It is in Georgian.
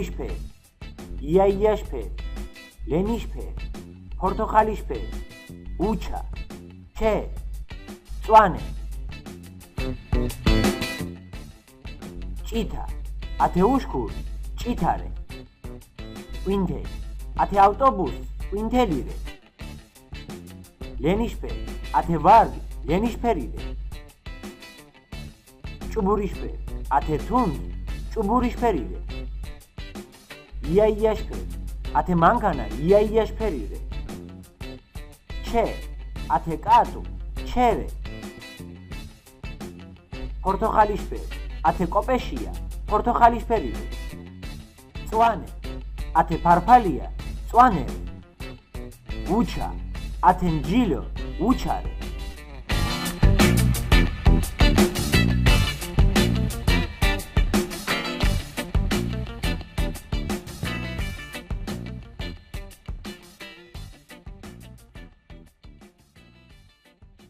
ჭურიშფერი, იაიაშფერი, ლენიშფერი, პორტოხალიშფერი, უჩა, ჩე, წვანე. ჭითა, ათე უშქური, ჭითარე. ყვინთელი, ათე ავტობუსი, ყვინთელირე. ლენიშფერი, ათე ვარდი, ლენიშფერირე. ჭუბურიშფერი, ათე თუნდი, ჭუბურიშფერირე. იაიაშფერი, ათე მანქანა, იაიაშფერირე. ჩე, ათე კატუ, ჩერე. პორტოხალიშფერი, ათე კოპეშია, პორტოხალიშფერირე. წვანე, ათე ფარფალია, წვანერე. უჩა, ათე მჯილო, უჩარე.